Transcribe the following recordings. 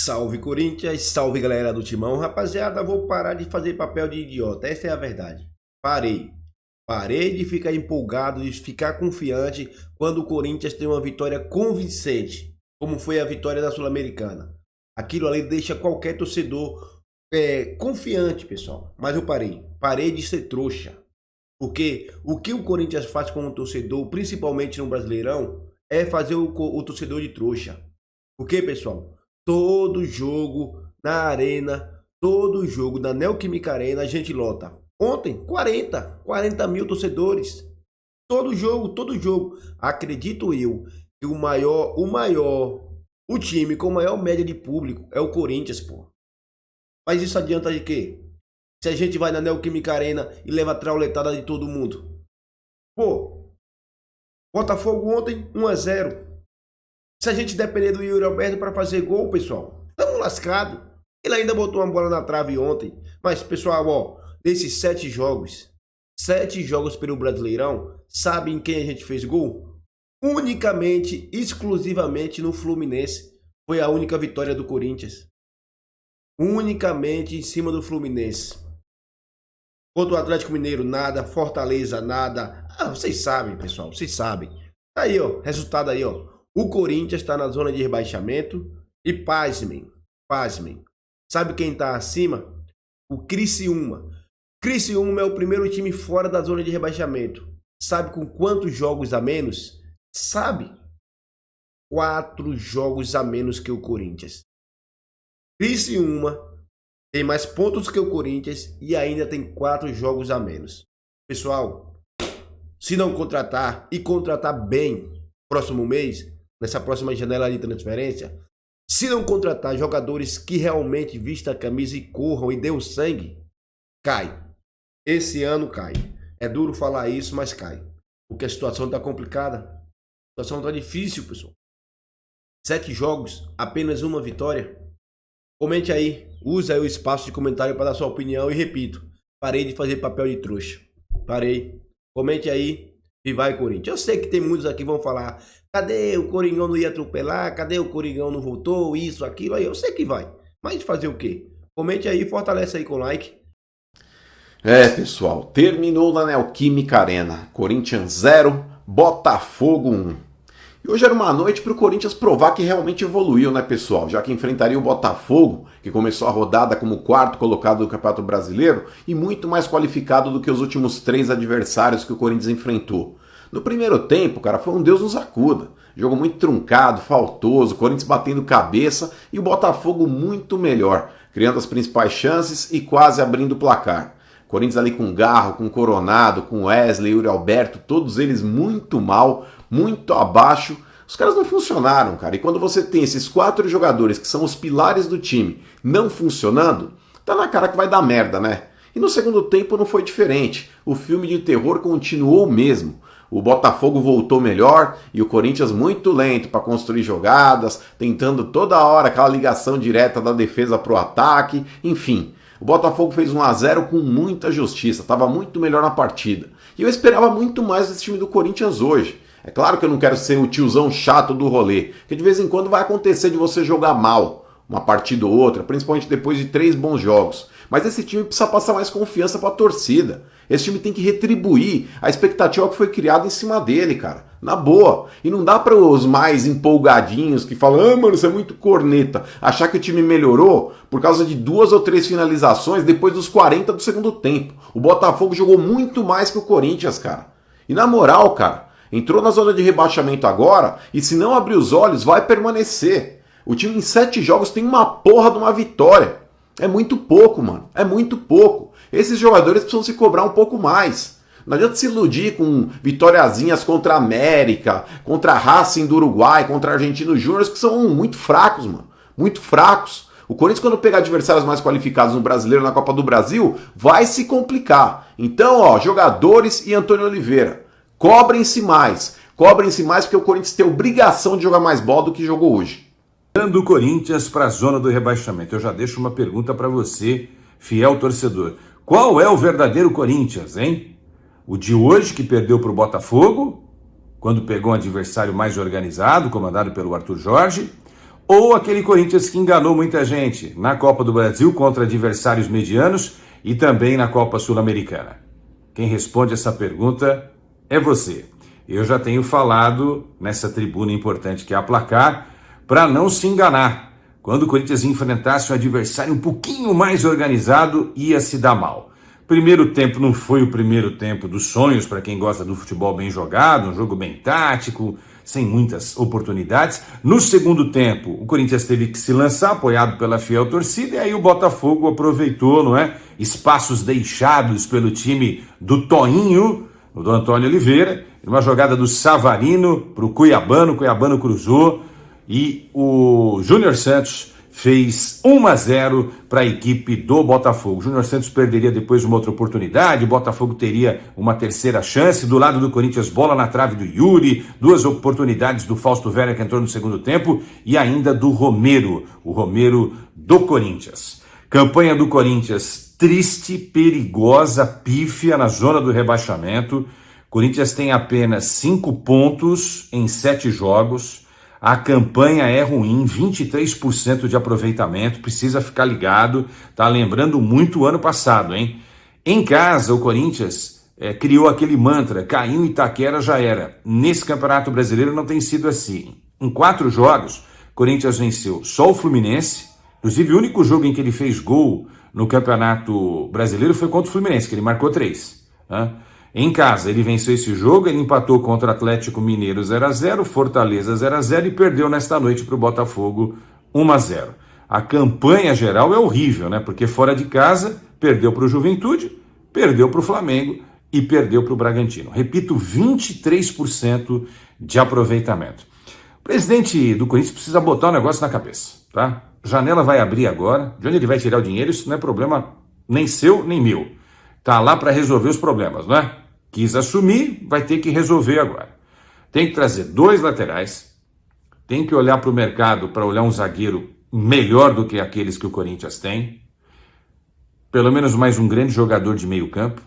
Salve Corinthians, salve galera do Timão. Rapaziada, vou parar de fazer papel de idiota, essa é a verdade. Parei de ficar empolgado, de ficar confiante quando o Corinthians tem uma vitória convincente, como foi a vitória da Sul-Americana. Aquilo ali deixa qualquer torcedor confiante, pessoal. Mas eu parei de ser trouxa. Porque o que o Corinthians faz com o torcedor, principalmente no Brasileirão, é fazer o torcedor de trouxa. Porque, pessoal, todo jogo na arena, todo jogo na Neoquímica Arena a gente lota. Ontem, 40 mil torcedores. Todo jogo. Acredito eu que o time com maior média de público é o Corinthians, pô. Mas isso adianta de quê? Se a gente vai na Neoquímica Arena e leva a trauletada de todo mundo. Pô, Botafogo ontem, 1-0. Se a gente depender do Yuri Alberto para fazer gol, pessoal, estamos lascados. Ele ainda botou uma bola na trave ontem. Mas, pessoal, ó, desses 7 jogos pelo Brasileirão, sabem quem a gente fez gol? Unicamente, exclusivamente no Fluminense. Foi a única vitória do Corinthians. Unicamente em cima do Fluminense. Contra o Atlético Mineiro, nada. Fortaleza, nada. Vocês sabem, pessoal, vocês sabem. Tá aí, ó, resultado aí, ó. O Corinthians está na zona de rebaixamento e pasmem. Sabe quem está acima? O Criciúma. Criciúma é o primeiro time fora da zona de rebaixamento. Sabe com quantos jogos a menos? Sabe? 4 jogos a menos que o Corinthians. Criciúma tem mais pontos que o Corinthians e ainda tem 4 jogos a menos. Pessoal, se não contratar e contratar bem próximo mês, nessa próxima janela de transferência, se não contratar jogadores que realmente vistam a camisa e corram e dê o sangue, cai. Esse ano cai. É duro falar isso, mas cai. Porque a situação está complicada. A situação está difícil, pessoal. 7 jogos, apenas uma vitória. Comente aí, usa aí o espaço de comentário para dar sua opinião e repito, parei de fazer papel de trouxa. Parei. Comente aí e vai Corinthians. Eu sei que tem muitos aqui que vão falar, cadê o Coringão não ia atropelar? Cadê o Coringão não voltou? Isso, aquilo. Aí eu sei que vai. Mas fazer o quê? Comente aí, fortalece aí com like. Pessoal, terminou na Neoquímica Arena. Corinthians 0, Botafogo 1. E hoje era uma noite para o Corinthians provar que realmente evoluiu, né, pessoal? Já que enfrentaria o Botafogo, que começou a rodada como 4º colocado do Campeonato Brasileiro e muito mais qualificado do que os últimos 3 adversários que o Corinthians enfrentou. No primeiro tempo, cara, foi um Deus nos acuda. Jogo muito truncado, faltoso, o Corinthians batendo cabeça e o Botafogo muito melhor, criando as principais chances e quase abrindo o placar. Corinthians ali com Garro, com Coronado, com Wesley, Yuri Alberto, todos eles muito mal, muito abaixo. Os caras não funcionaram, cara. E quando você tem esses 4 jogadores que são os pilares do time não funcionando, tá na cara que vai dar merda, né? E no segundo tempo não foi diferente. O filme de terror continuou o mesmo. O Botafogo voltou melhor e o Corinthians muito lento para construir jogadas, tentando toda hora aquela ligação direta da defesa pro ataque, enfim. O Botafogo fez 1-0 com muita justiça, estava muito melhor na partida. E eu esperava muito mais desse time do Corinthians hoje. É claro que eu não quero ser o tiozão chato do rolê, porque de vez em quando vai acontecer de você jogar mal uma partida ou outra, principalmente depois de 3 bons jogos. Mas esse time precisa passar mais confiança para a torcida. Esse time tem que retribuir a expectativa que foi criada em cima dele, cara. Na boa. E não dá para os mais empolgadinhos que falam, mano, isso é muito corneta, achar que o time melhorou por causa de 2 ou 3 finalizações depois dos 40 do segundo tempo. O Botafogo jogou muito mais que o Corinthians, cara. E na moral, cara, entrou na zona de rebaixamento agora e se não abrir os olhos vai permanecer. O time em 7 jogos tem uma porra de uma vitória. É muito pouco, mano. É muito pouco. Esses jogadores precisam se cobrar um pouco mais. Não adianta se iludir com vitoriazinhas contra a América, contra a Racing do Uruguai, contra a Argentino Júnior, que são muito fracos, mano. Muito fracos. O Corinthians, quando pegar adversários mais qualificados no Brasileiro, na Copa do Brasil, vai se complicar. Então, ó, jogadores e Antônio Oliveira, cobrem-se mais. Cobrem-se mais porque o Corinthians tem obrigação de jogar mais bola do que jogou hoje. O Corinthians para a zona do rebaixamento. Eu já deixo uma pergunta para você, fiel torcedor. Qual é o verdadeiro Corinthians, hein? O de hoje que perdeu para o Botafogo, quando pegou um adversário mais organizado, comandado pelo Arthur Jorge, Ou aquele Corinthians que enganou muita gente na Copa do Brasil contra adversários medianos e também na Copa Sul-Americana? Quem responde essa pergunta é você. Eu já tenho falado nessa tribuna importante que é a Placar, para não se enganar. Quando o Corinthians enfrentasse um adversário um pouquinho mais organizado, ia se dar mal. Primeiro tempo não foi o primeiro tempo dos sonhos para quem gosta do futebol bem jogado, um jogo bem tático, sem muitas oportunidades. No segundo tempo, o Corinthians teve que se lançar, apoiado pela fiel torcida, e aí o Botafogo aproveitou, não é? Espaços deixados pelo time do Toinho, do Antônio Oliveira, uma jogada do Savarino para o Cuiabano cruzou e o Júnior Santos fez 1-0 para a equipe do Botafogo. O Júnior Santos perderia depois uma outra oportunidade, o Botafogo teria uma terceira chance. Do lado do Corinthians, bola na trave do Yuri, duas oportunidades do Fausto Vera que entrou no segundo tempo e ainda do Romero, o Romero do Corinthians. Campanha do Corinthians triste, perigosa, pífia na zona do rebaixamento. Corinthians tem apenas 5 pontos em 7 jogos. A campanha é ruim, 23% de aproveitamento, precisa ficar ligado, tá lembrando muito o ano passado, hein? Em casa, o Corinthians criou aquele mantra, caiu em Itaquera, já era. Nesse Campeonato Brasileiro não tem sido assim. Em 4 jogos, o Corinthians venceu só o Fluminense, inclusive o único jogo em que ele fez gol no Campeonato Brasileiro foi contra o Fluminense, que ele marcou 3, né? Em casa, ele venceu esse jogo, ele empatou contra o Atlético Mineiro 0-0, Fortaleza 0-0 e perdeu nesta noite para o Botafogo 1-0. A campanha geral é horrível, né? Porque fora de casa, perdeu para o Juventude, perdeu para o Flamengo e perdeu para o Bragantino. Repito, 23% de aproveitamento. O presidente do Corinthians precisa botar um negócio na cabeça, tá? Janela vai abrir agora, de onde ele vai tirar o dinheiro, isso não é problema nem seu, nem meu. Tá lá para resolver os problemas, não é? Quis assumir, vai ter que resolver agora. Tem que trazer 2 laterais, tem que olhar para o mercado para olhar um zagueiro melhor do que aqueles que o Corinthians tem, pelo menos mais um grande jogador de meio campo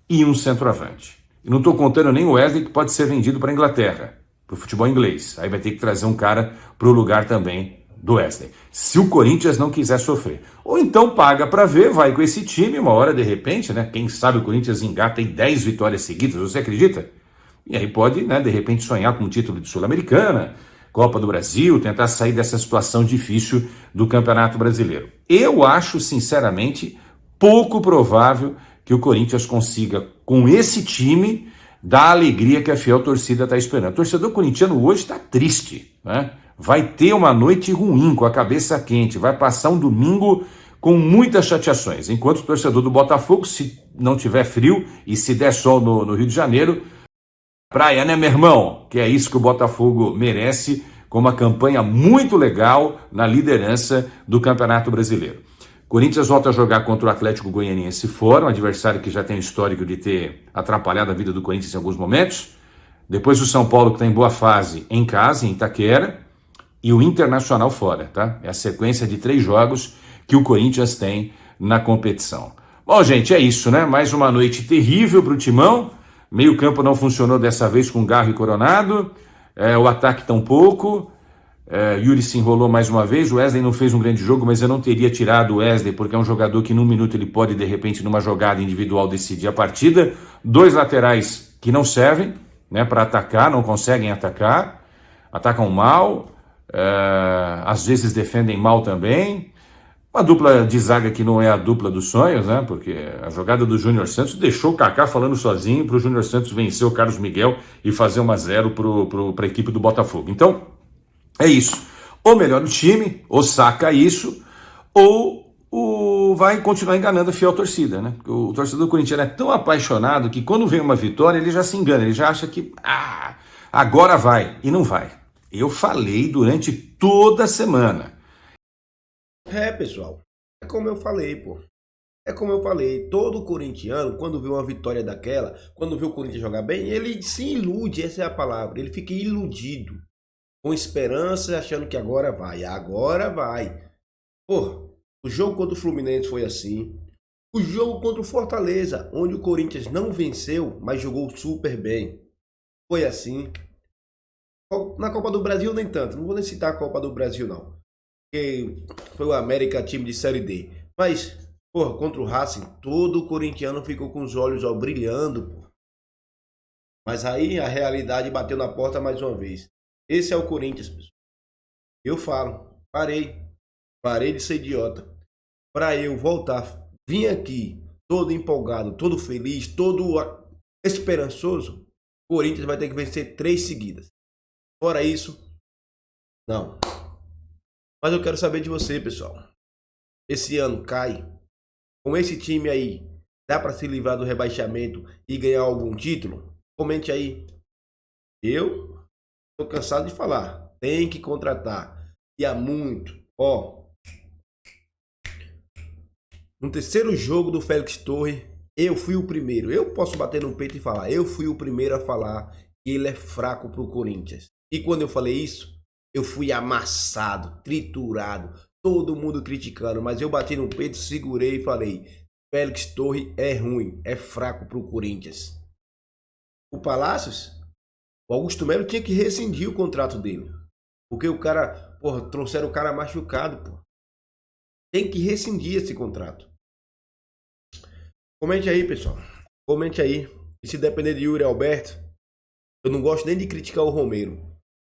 e um centroavante. E não estou contando nem o Wesley, que pode ser vendido para a Inglaterra, para o futebol inglês. Aí vai ter que trazer um cara para o lugar também do Wesley, se o Corinthians não quiser sofrer. Ou então paga para ver, vai com esse time, uma hora de repente, né? Quem sabe o Corinthians engata em 10 vitórias seguidas, você acredita? E aí pode, né, de repente sonhar com um título de Sul-Americana, Copa do Brasil, tentar sair dessa situação difícil do Campeonato Brasileiro. Eu acho, sinceramente, pouco provável que o Corinthians consiga, com esse time, dar a alegria que a fiel torcida está esperando. O torcedor corintiano hoje está triste, né? Vai ter uma noite ruim, com a cabeça quente, vai passar um domingo com muitas chateações. Enquanto o torcedor do Botafogo, se não tiver frio e se der sol no Rio de Janeiro, praia, né, meu irmão? Que é isso que o Botafogo merece, com uma campanha muito legal na liderança do Campeonato Brasileiro. Corinthians volta a jogar contra o Atlético Goianiense fora, um adversário que já tem o histórico de ter atrapalhado a vida do Corinthians em alguns momentos. Depois o São Paulo, que está em boa fase, em casa, em Itaquera. E o Internacional fora, tá? É a sequência de 3 jogos que o Corinthians tem na competição. Bom, gente, é isso, né? Mais uma noite terrível para o Timão. Meio campo não funcionou dessa vez com Garro e Coronado. O ataque tampouco. Yuri se enrolou mais uma vez. O Wesley não fez um grande jogo, mas eu não teria tirado o Wesley, porque é um jogador que num minuto ele pode, de repente, numa jogada individual, decidir a partida. 2 laterais que não servem, né, para atacar, não conseguem atacar. Atacam mal. Às vezes defendem mal também. Uma dupla de zaga que não é a dupla dos sonhos, né? Porque a jogada do Júnior Santos deixou o Kaká falando sozinho para o Júnior Santos vencer o Carlos Miguel e fazer 1-0 para a equipe do Botafogo. Então, é isso. Ou melhor o time, ou saca isso, ou vai continuar enganando a fiel torcida, né? Porque o torcedor corintiano é tão apaixonado que quando vem uma vitória ele já se engana, ele já acha que agora vai, e não vai. Eu falei durante toda a semana. Pessoal, é como eu falei, pô. É como eu falei, todo corintiano, quando vê uma vitória daquela, quando vê o Corinthians jogar bem, ele se ilude, essa é a palavra. Ele fica iludido, com esperança, achando que agora vai. Agora vai. Pô, o jogo contra o Fluminense foi assim. O jogo contra o Fortaleza, onde o Corinthians não venceu, mas jogou super bem, foi assim. Na Copa do Brasil nem tanto, não vou nem citar a Copa do Brasil não. porque foi o América time de Série D. Mas, porra, contra o Racing, todo corintiano ficou com os olhos ó, brilhando, pô. Mas aí a realidade bateu na porta mais uma vez. Esse é o Corinthians, pessoal. Eu falo, parei de ser idiota. Para eu voltar, vim aqui todo empolgado, todo feliz, todo esperançoso, o Corinthians vai ter que vencer 3 seguidas. Fora isso, não. Mas eu quero saber de você, pessoal. Esse ano cai. Com esse time aí, dá para se livrar do rebaixamento e ganhar algum título? Comente aí. Eu tô cansado de falar. Tem que contratar. E há muito. Ó. No terceiro jogo do Félix Torres, eu fui o primeiro. Eu posso bater no peito e falar. Eu fui o primeiro a falar que ele é fraco pro Corinthians. E quando eu falei isso, eu fui amassado, triturado. Todo mundo criticando. Mas eu bati no peito, segurei e falei. Félix Torres é ruim. É fraco pro Corinthians. O Palácios, o Augusto Melo tinha que rescindir o contrato dele. Porque o cara, porra, trouxeram o cara machucado, porra. Tem que rescindir esse contrato. Comente aí, pessoal. Comente aí. E se depender de Yuri Alberto, eu não gosto nem de criticar o Romero.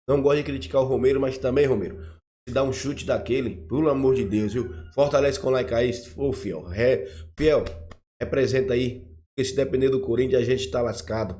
Não gosto de criticar o Romero, mas também, Romero, se dá um chute daquele, pelo amor de Deus, viu? Fortalece com like aí, ô fiel. Fiel, representa aí. Porque se depender do Corinthians, a gente tá lascado.